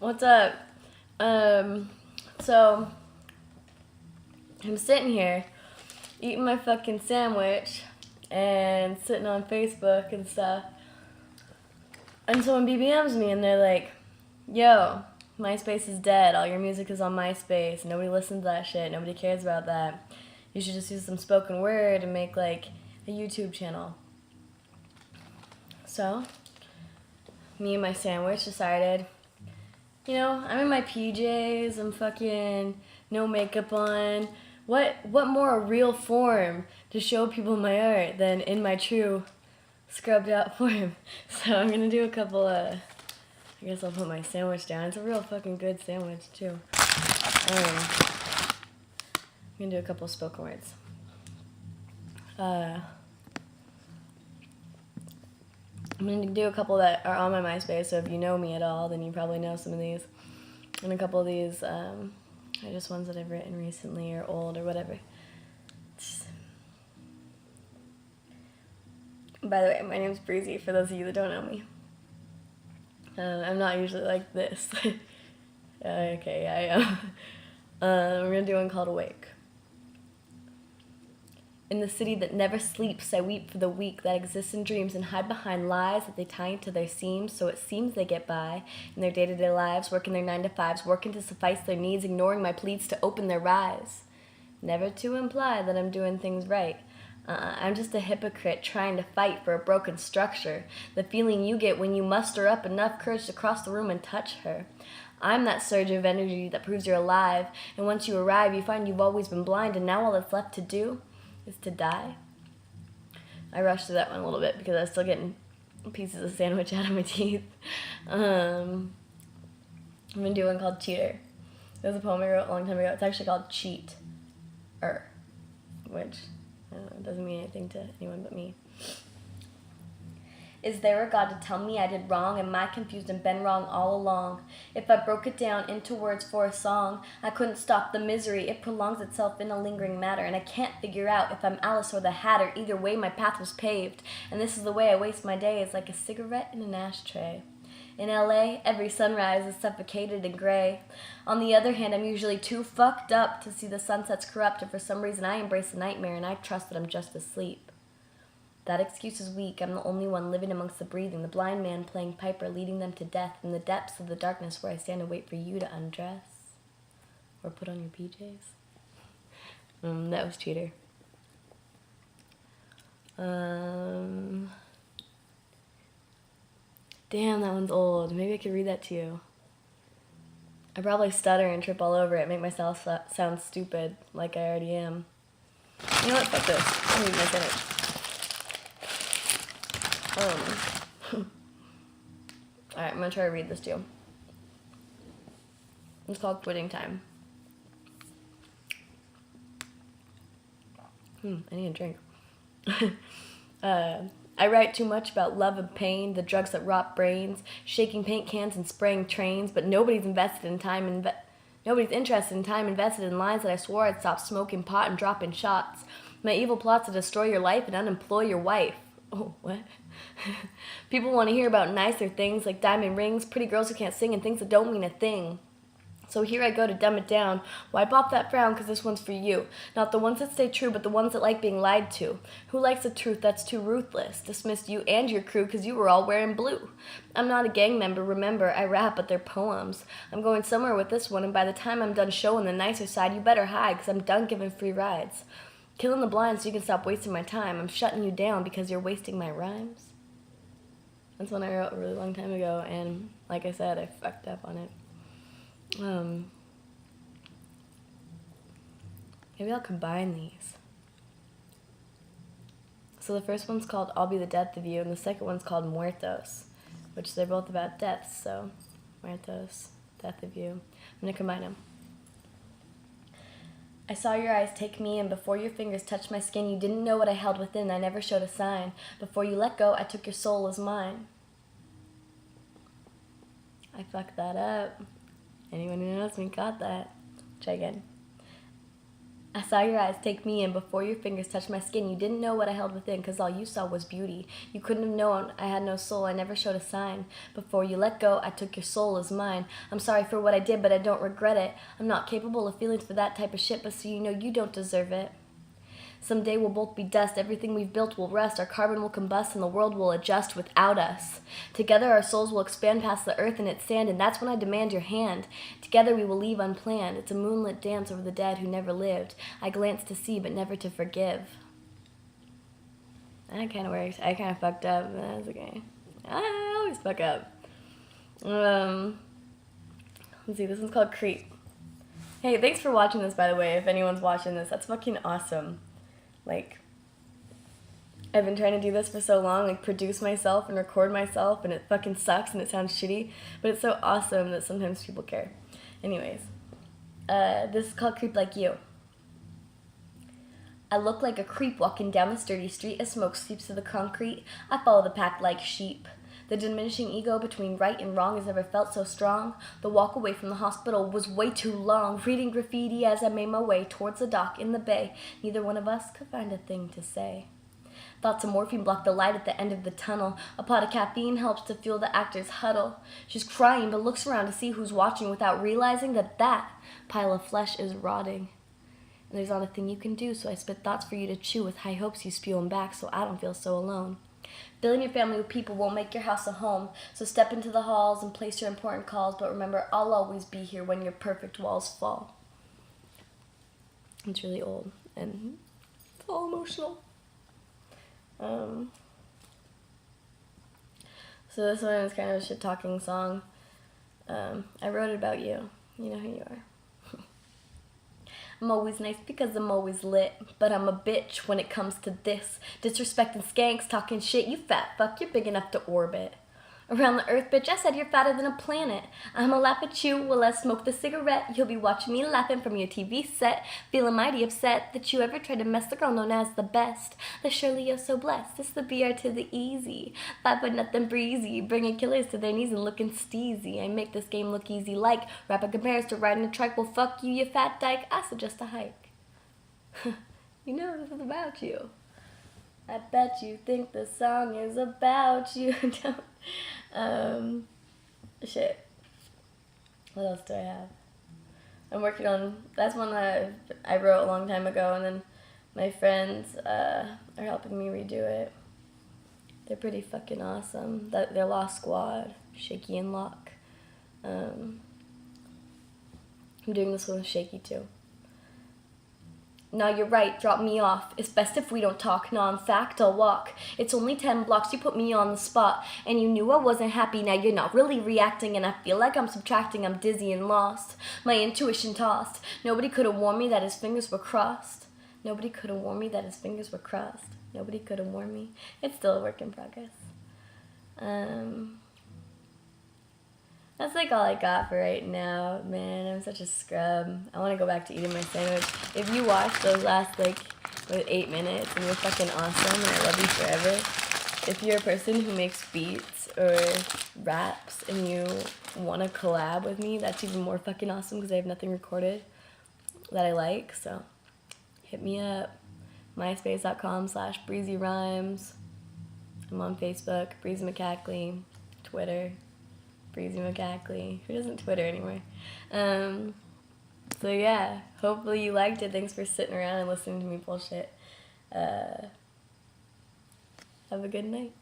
What's up? So I'm sitting here eating my fucking sandwich and sitting on Facebook and stuff. And someone BBMs me and they're like, yo, MySpace is dead. All your music is on MySpace. Nobody listens to that shit. Nobody cares about that. You should just use some spoken word and make like a YouTube channel. So, me and my sandwich decided, I'm in my PJs, I'm fucking no makeup on. What more real form to show people my art than in my true scrubbed out form? So I'm gonna do a couple I guess I'll put my sandwich down. It's a real fucking good sandwich too. I'm gonna do a couple spoken words. I'm going to do a couple that are on my MySpace, so if you know me at all, then you probably know some of these. And a couple of these are just ones that I've written recently or old or whatever. By the way, my name's Breezy, for those of you that don't know me. I'm not usually like this. Okay, I am. We're going to do one called Awake. In the city that never sleeps, I weep for the weak that exists in dreams and hide behind lies that they tie into their seams, so it seems they get by in their day-to-day lives, working their 9-to-5s, working to suffice their needs, ignoring my pleas to open their eyes. Never to imply that I'm doing things right. I'm just a hypocrite trying to fight for a broken structure, the feeling you get when you muster up enough courage to cross the room and touch her. I'm that surge of energy that proves you're alive, and once you arrive, you find you've always been blind, and now all that's left to do is to die. I rushed through that one a little bit because I was still getting pieces of sandwich out of my teeth. I'm going to do one called Cheater. It was a poem I wrote a long time ago. It's actually called Cheat-er, which I don't know, doesn't mean anything to anyone but me. Is there a God to tell me I did wrong? Am I confused and been wrong all along? If I broke it down into words for a song, I couldn't stop the misery. It prolongs itself in a lingering matter, and I can't figure out if I'm Alice or the Hatter. Either way, my path was paved, and this is the way I waste my days, like a cigarette in an ashtray. In LA, every sunrise is suffocated and gray. On the other hand, I'm usually too fucked up to see the sunsets corrupt, and for some reason I embrace the nightmare, and I trust that I'm just asleep. That excuse is weak. I'm the only one living amongst the breathing, the blind man playing piper, leading them to death in the depths of the darkness where I stand and wait for you to undress or put on your PJs. That was Cheater. Damn, that one's old. Maybe I could read that to you. I probably stutter and trip all over it, make myself sound stupid, like I already am. You know what? Fuck this. I'm reading my sandwich. Alright, I'm gonna try to read this to you. It's called Quitting Time. I need a drink. I write too much about love and pain, the drugs that rot brains, shaking paint cans and spraying trains, but nobody's interested in time invested in lines that I swore I'd stop smoking pot and dropping shots. My evil plots to destroy your life and unemploy your wife. Oh, what? People want to hear about nicer things like diamond rings, pretty girls who can't sing, and things that don't mean a thing. So here I go to dumb it down. Wipe off that frown, because this one's for you. Not the ones that stay true, but the ones that like being lied to. Who likes the truth that's too ruthless? Dismissed you and your crew because you were all wearing blue. I'm not a gang member, remember, I rap, but they're poems. I'm going somewhere with this one, and by the time I'm done showing the nicer side, you better hide, because I'm done giving free rides. Killing the blind so you can stop wasting my time. I'm shutting you down because you're wasting my rhymes. That's one I wrote a really long time ago, and like I said, I fucked up on it. Maybe I'll combine these. So the first one's called I'll Be the Death of You, and the second one's called Muertos, which they're both about deaths, so Muertos, Death of You. I'm going to combine them. I saw your eyes take me in. Before your fingers touched my skin, you didn't know what I held within. I never showed a sign. Before you let go, I took your soul as mine. I fucked that up. Anyone who knows me got that. Try again. I saw your eyes take me in before your fingers touched my skin. You didn't know what I held within, 'cause all you saw was beauty. You couldn't have known I had no soul. I never showed a sign. Before you let go, I took your soul as mine. I'm sorry for what I did, but I don't regret it. I'm not capable of feelings for that type of shit, but so you know you don't deserve it. Someday we'll both be dust. Everything we've built will rust. Our carbon will combust and the world will adjust without us. Together our souls will expand past the earth and its sand, and that's when I demand your hand. Together we will leave unplanned. It's a moonlit dance over the dead who never lived. I glance to see but never to forgive. That kind of works. I kind of fucked up, but that's okay. I always fuck up. Let's see, this one's called Creep. Hey, thanks for watching this, by the way, if anyone's watching this. That's fucking awesome. Like, I've been trying to do this for so long, like produce myself and record myself, and it fucking sucks and it sounds shitty, but it's so awesome that sometimes people care. Anyways, this is called Creep Like You. I look like a creep walking down this dirty street as smoke seeps through the concrete. I follow the pack like sheep. The diminishing ego between right and wrong has never felt so strong. The walk away from the hospital was way too long. Reading graffiti as I made my way towards the dock in the bay. Neither one of us could find a thing to say. Thoughts of morphine block the light at the end of the tunnel. A pot of caffeine helps to fuel the actor's huddle. She's crying but looks around to see who's watching without realizing that that pile of flesh is rotting. And there's not a thing you can do, so I spit thoughts for you to chew with high hopes you spew them back so I don't feel so alone. Filling your family with people won't make your house a home, so step into the halls and place your important calls, but remember, I'll always be here when your perfect walls fall. It's really old, and it's all emotional. So this one is kind of a shit-talking song. I wrote it about you. You know who you are. I'm always nice because I'm always lit, but I'm a bitch when it comes to this. Disrespecting skanks, talking shit, you fat fuck, you're big enough to orbit. Around the earth, bitch, I said you're fatter than a planet. I'ma laugh at you while I smoke the cigarette. You'll be watching me laughing from your TV set, feeling mighty upset that you ever tried to mess the girl known as the best. That surely you're so blessed, it's the BR to the easy. 5'0" breezy, bringing killers to their knees and looking steezy. I make this game look easy like rapper compares to riding a trike. Well, fuck you, you fat dyke, I suggest a hike. You know this is about you. I bet you think the song is about you. Shit. What else do I have? I'm working on, that's one that I wrote a long time ago, and then my friends are helping me redo it. They're pretty fucking awesome. They're Lost Squad, Shaky and Lock. I'm doing this one with Shaky too. Nah, you're right, drop me off. It's best if we don't talk. Nah, in fact, I'll walk. It's only 10 blocks, you put me on the spot. And you knew I wasn't happy, now you're not really reacting. And I feel like I'm subtracting, I'm dizzy and lost. My intuition tossed. Nobody could have warned me that his fingers were crossed. Nobody could have warned me that his fingers were crossed. Nobody could have warned me. It's still a work in progress. That's like all I got for right now. Man, I'm such a scrub. I want to go back to eating my sandwich. If you watched those last, 8 minutes, and you're fucking awesome, and I love you forever. If you're a person who makes beats or raps and you want to collab with me, that's even more fucking awesome because I have nothing recorded that I like. So hit me up. myspace.com/breezyrhymes. I'm on Facebook, Breezy McCackley, Twitter, Breezy McCackley. Who doesn't Twitter anymore? So yeah, hopefully you liked it. Thanks for sitting around and listening to me bullshit. Have a good night.